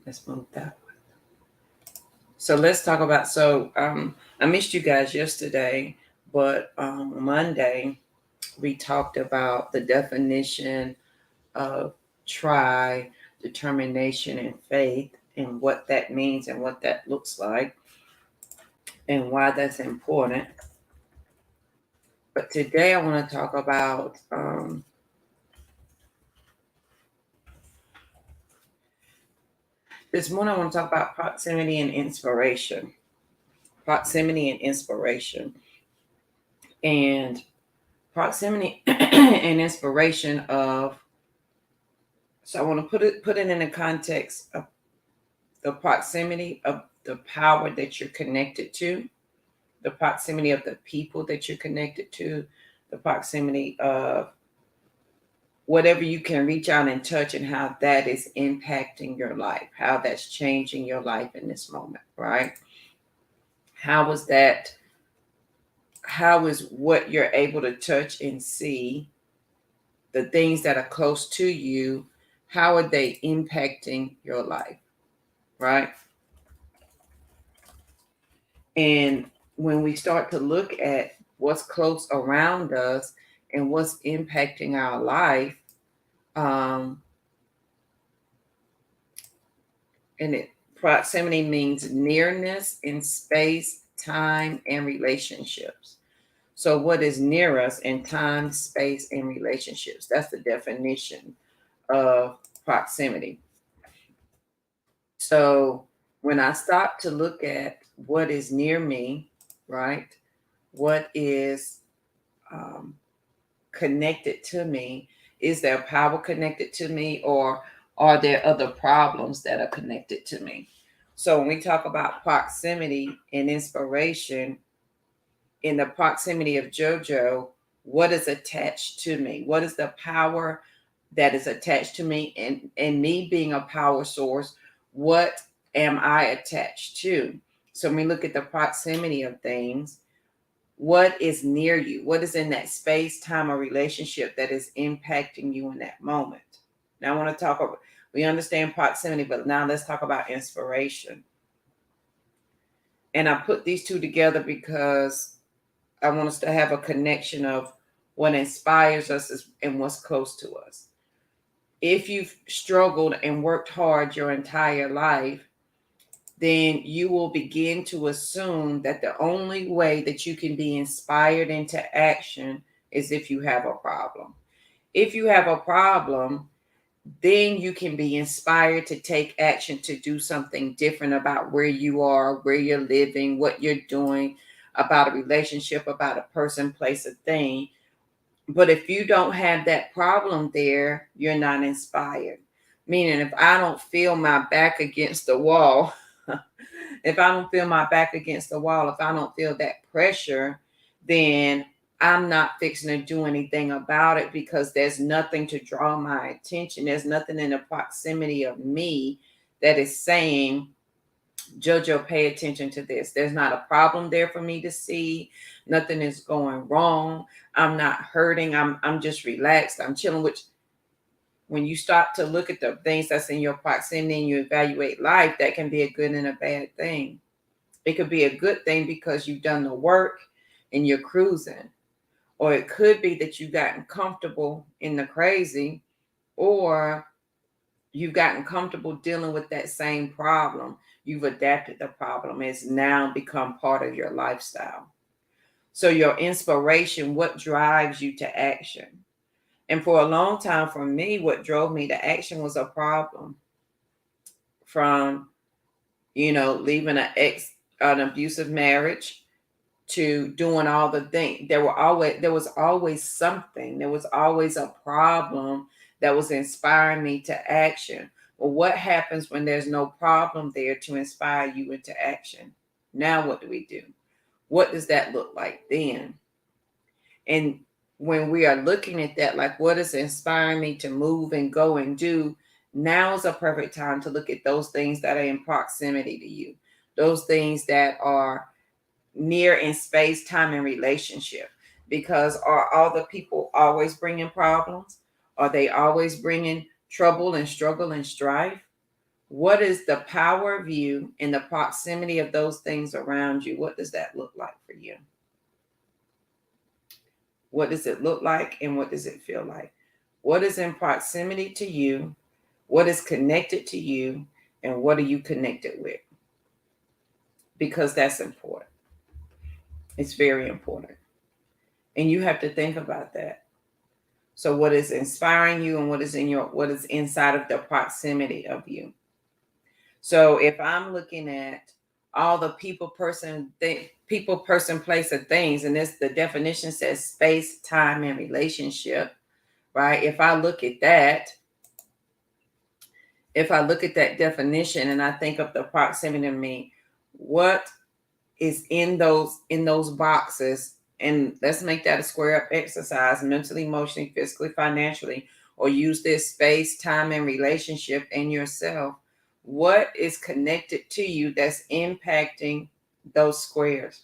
Let's move that one. So let's talk about. I missed you guys yesterday, but Monday we talked about the definition of try, determination, and faith, and what that means and what that looks like, and why that's important. But today I want to talk about this morning. I want to talk about proximity and inspiration. Proximity and inspiration, and proximity and inspiration of. So I want to put it in the context of the proximity of the power that you're connected to, the proximity of the people that you're connected to, the proximity of whatever you can reach out and touch, and how that is impacting your life, how that's changing your life in this moment, right? How is that? How is what you're able to touch and see, the things that are close to you, how are they impacting your life, right? And when we start to look at what's close around us and what's impacting our life, um, and proximity means nearness in space, time, and relationships. So, what is near us in time, space, and relationships? That's the definition of proximity. So, when I stop to look at what is near me, right? What is um, connected to me? Is there power connected to me, or are there other problems that are connected to me? So when we talk about proximity and inspiration, in the proximity of JoJo, what is attached to me? What is the power that is attached to me? And me being a power source, what am I attached to? So when we look at the proximity of things, what is near you? What is in that space, time, or relationship that is impacting you in that moment? Now I want to talk about, we understand proximity, but now let's talk about inspiration. And I put these two together because I want us to have a connection of what inspires us and what's close to us. If you've struggled and worked hard your entire life, then you will begin to assume that the only way that you can be inspired into action is if you have a problem. If you have a problem, then you can be inspired to take action to do something different about where you are, where you're living, what you're doing, about a relationship, about a person, place, a thing. But if you don't have that problem there, you're not inspired. Meaning, if I don't feel my back against the wall, if I don't feel my back against the wall, if I don't feel that pressure, then I'm not fixing to do anything about it, because there's nothing to draw my attention. There's nothing in the proximity of me that is saying, JoJo, pay attention to this. There's not a problem there for me to see. Nothing is going wrong. I'm not hurting. I'm just relaxed. I'm chilling. Which, when you start to look at the things that's in your proximity and you evaluate life, that can be a good and a bad thing. It could be a good thing because you've done the work and you're cruising. Or it could be that you've gotten comfortable in the crazy, or you've gotten comfortable dealing with that same problem. You've adapted the problem. It's now become part of your lifestyle. So your inspiration, what drives you to action? And for a long time, for me, what drove me to action was a problem. From, leaving an abusive marriage, to doing all the things. There was always something. There was always a problem that was inspiring me to action. Well, what happens when there's no problem there to inspire you into action? Now what do we do? What does that look like then? And when we are looking at that, like, what is inspiring me to move and go and do? Now is a perfect time to look at those things that are in proximity to you, those things that are near in space, time, and relationship. Because are all the people always bringing problems? Are they always bringing trouble and struggle and strife? What is the power of you in the proximity of those things around you? What does that look like for you? What does it look like and what does it feel like? What is in proximity to you? What is connected to you? And what are you connected with? Because that's important. It's very important. And you have to think about that. So what is inspiring you and what is inside of the proximity of you? So if I'm looking at all the people, person, place, or things, and this the definition says space, time, and relationship, right? If I look at that definition and I think of the proximity of me, what is in those boxes? And let's make that a square up exercise, mentally, emotionally, physically, financially, or use this space, time, and relationship in yourself. What is connected to you that's impacting those squares?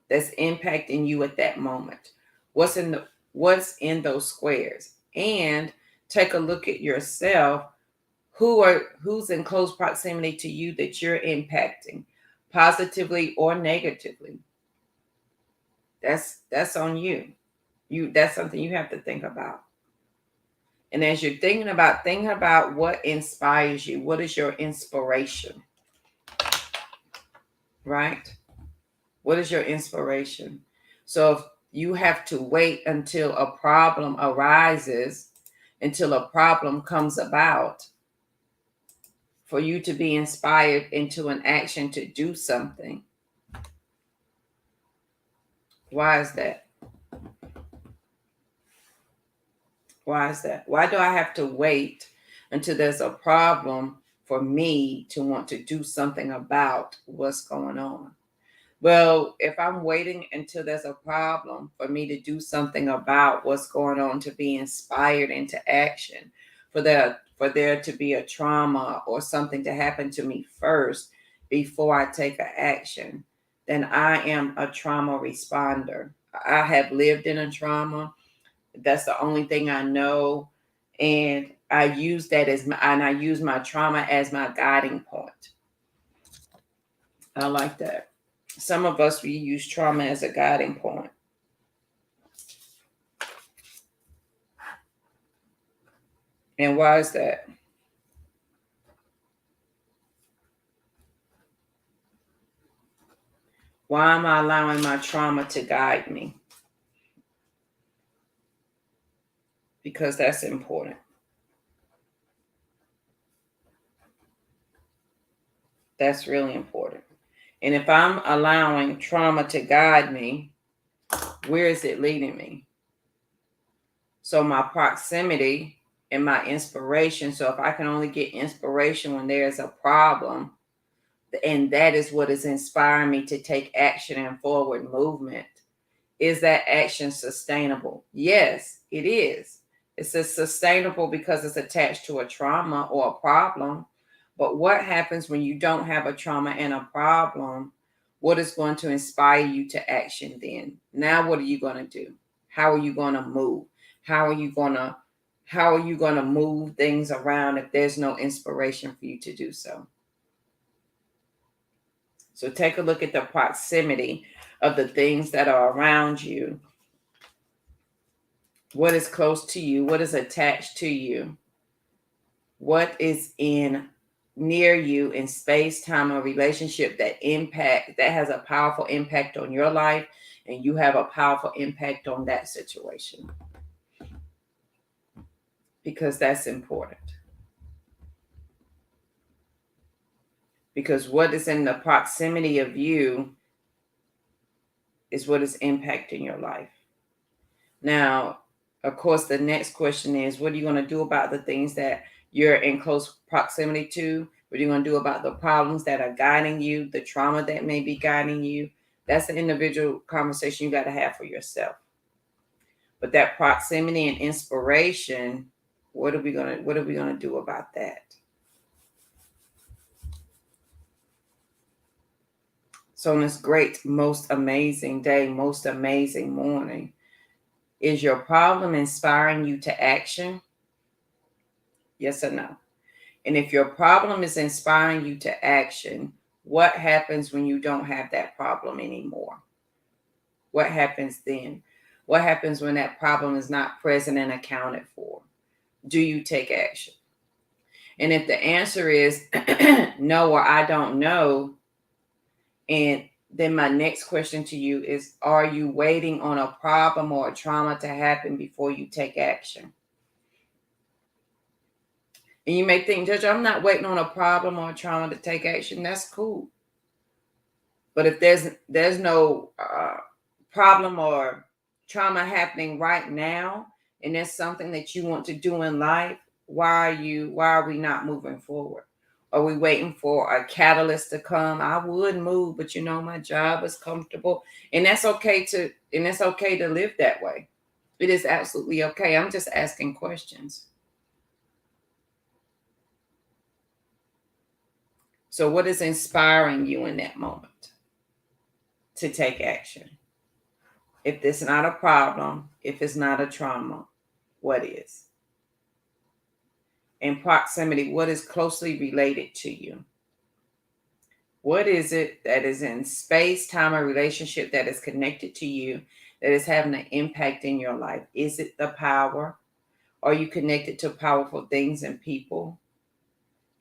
That's impacting you at that moment. What's in those squares? And take a look at yourself. Who's in close proximity to you that you're impacting, positively or negatively? That's on you. That's something you have to think about. And as you're thinking about what inspires you. What is your inspiration? Right? What is your inspiration? So if you have to wait until a problem arises, until a problem comes about, for you to be inspired into an action to do something. Why is that? Why is that? Why do I have to wait until there's a problem for me to want to do something about what's going on? Well, if I'm waiting until there's a problem for me to do something about what's going on, to be inspired into action, for there to be a trauma or something to happen to me first before I take an action, then I am a trauma responder. I have lived in a trauma. That's the only thing I know. And I use my trauma as my guiding point. I like that. Some of us, we use trauma as a guiding point. And why is that? Why am I allowing my trauma to guide me? Because that's important. That's really important. And if I'm allowing trauma to guide me, where is it leading me? So my proximity and my inspiration. So if I can only get inspiration when there's a problem, and that is what is inspiring me to take action and forward movement, is that action sustainable? Yes, it is. It's sustainable because it's attached to a trauma or a problem. But what happens when you don't have a trauma and a problem? What is going to inspire you to action then? Now what are you going to do? How are you going to move? How are you going to move things around if there's no inspiration for you to do so? So take a look at the proximity of the things that are around you. What is close to you? What is attached to you? What is near you in space, time, or relationship that has a powerful impact on your life, and you have a powerful impact on that situation? Because that's important. Because what is in the proximity of you is what is impacting your life. Now, of course, the next question is, what are you going to do about the things that you're in close proximity to? What are you going to do about the problems that are guiding you, the trauma that may be guiding you? That's an individual conversation you got to have for yourself. But that proximity and inspiration, what are we going to do about that? So on this great, most amazing day, most amazing morning, is your problem inspiring you to action? Yes or no? And if your problem is inspiring you to action, what happens when you don't have that problem anymore? What happens then? What happens when that problem is not present and accounted for? Do you take action? And if the answer is no, or I don't know, and then my next question to you is, are you waiting on a problem or a trauma to happen before you take action? And you may think, Judge, I'm not waiting on a problem or a trauma to take action. That's cool. But if there's no problem or trauma happening right now, and there's something that you want to do in life, why are we not moving forward? Are we waiting for a catalyst to come? I would move, but my job is comfortable. And that's okay to live that way. It is absolutely okay. I'm just asking questions. So what is inspiring you in that moment to take action? If it's not a problem, if it's not a trauma, what is? In proximity, what is closely related to you? What is it that is in space, time, or relationship that is connected to you that is having an impact in your life? Is it the power? Are you connected to powerful things and people?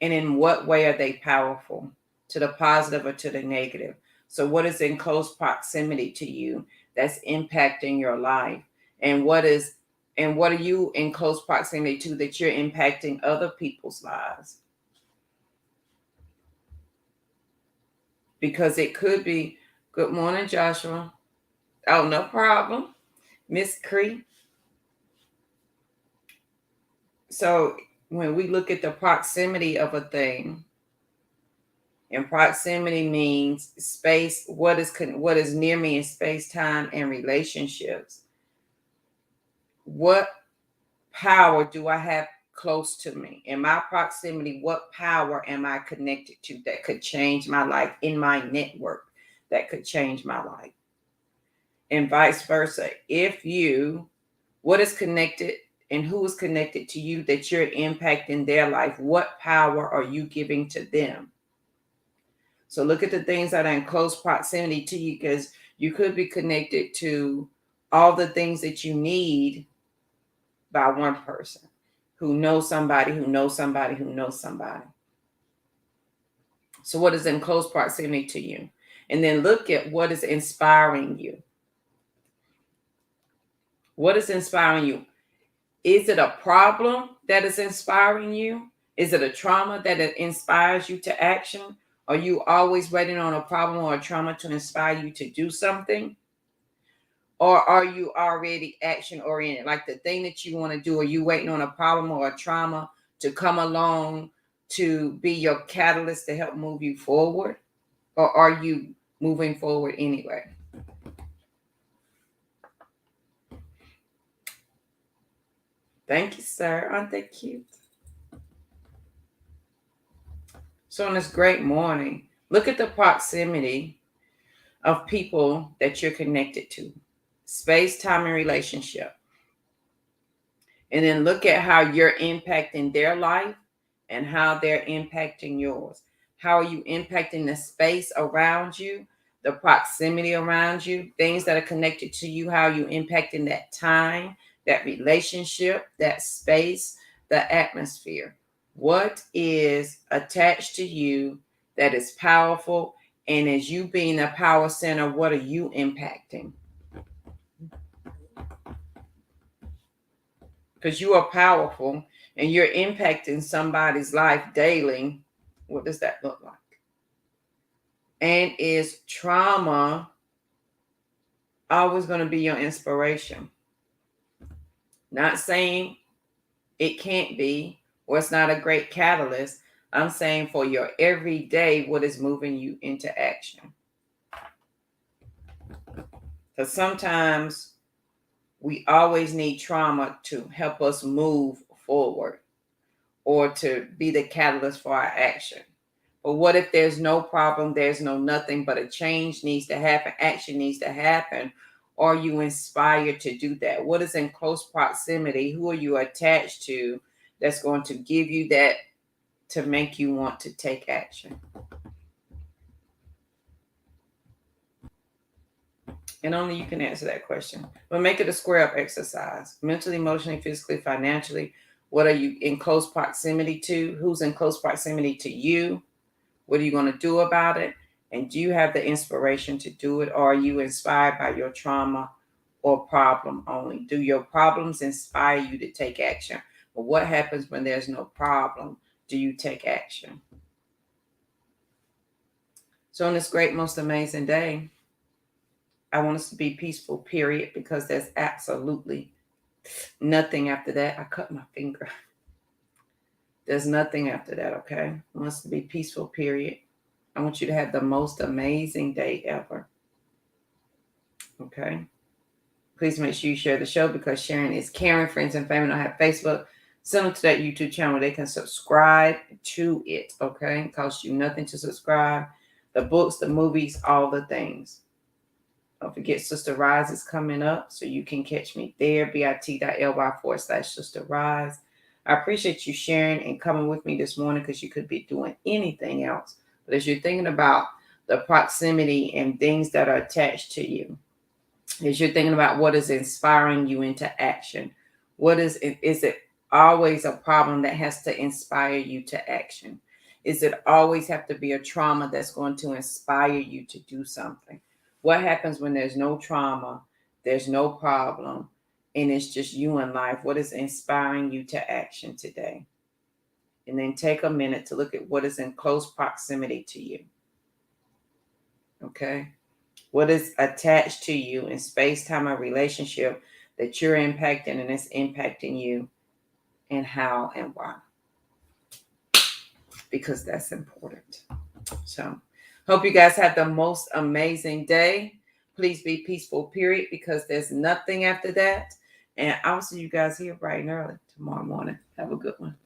And in what way are they powerful? To the positive or to the negative? So what is in close proximity to you that's impacting your life? And what are you in close proximity to that you're impacting other people's lives? Because it could be, good morning, Joshua. Oh, no problem. Miss Cree. So when we look at the proximity of a thing, and proximity means space, what is near me in space, time, and relationships. What power do I have close to me? In my proximity, what power am I connected to that could change my life in my network, that could change my life? And vice versa. What is connected and who is connected to you that you're impacting their life? What power are you giving to them? So look at the things that are in close proximity to you, because you could be connected to all the things that you need by one person who knows somebody, who knows somebody, who knows somebody. So what is in close proximity to you? And then look at what is inspiring you. What is inspiring you? Is it a problem that is inspiring you? Is it a trauma that inspires you to action? Are you always waiting on a problem or a trauma to inspire you to do something? Or are you already action oriented? Like the thing that you want to do, are you waiting on a problem or a trauma to come along to be your catalyst to help move you forward? Or are you moving forward anyway? Thank you, sir. Aren't they cute? So on this great morning, look at the proximity of people that you're connected to. Space, time, and relationship. And then look at how you're impacting their life and how they're impacting yours. How are you impacting the space around you, the proximity around you, things that are connected to you? How are you impacting that time, that relationship, that space, the atmosphere? What is attached to you that is powerful? And as you being a power center, what are you impacting? Because you are powerful and you're impacting somebody's life daily. What does that look like? And is trauma always going to be your inspiration? Not saying it can't be, or it's not a great catalyst. I'm saying for your everyday, what is moving you into action? Because sometimes we always need trauma to help us move forward or to be the catalyst for our action. But what if there's no problem, there's no nothing, but a change needs to happen, action needs to happen? Are you inspired to do that? What is in close proximity? Who are you attached to that's going to give you that to make you want to take action? And only you can answer that question. But make it a square up exercise. Mentally, emotionally, physically, financially. What are you in close proximity to? Who's in close proximity to you? What are you going to do about it? And do you have the inspiration to do it? Or are you inspired by your trauma or problem only? Do your problems inspire you to take action? But what happens when there's no problem? Do you take action? So on this great, most amazing day, I want us to be peaceful, period, because there's absolutely nothing after that. I cut my finger. There's nothing after that, okay? I want us to be peaceful, period. I want you to have the most amazing day ever. Okay? Please make sure you share the show because sharing is caring. Friends and family don't have Facebook. Send them to that YouTube channel. They can subscribe to it, okay? It costs you nothing to subscribe. The books, the movies, all the things. Don't forget Sister Rise is coming up, so you can catch me there, bit.ly/Sister Rise. I appreciate you sharing and coming with me this morning because you could be doing anything else. But as you're thinking about the proximity and things that are attached to you, as you're thinking about what is inspiring you into action, is it always a problem that has to inspire you to action? Is it always have to be a trauma that's going to inspire you to do something? What happens when there's no trauma, there's no problem, and it's just you in life? What is inspiring you to action today? And then take a minute to look at what is in close proximity to you. Okay? What is attached to you in space, time, or relationship that you're impacting and it's impacting you, and how and why? Because that's important. So, hope you guys have the most amazing day. Please be peaceful, period, because there's nothing after that. And I'll see you guys here bright and early tomorrow morning. Have a good one.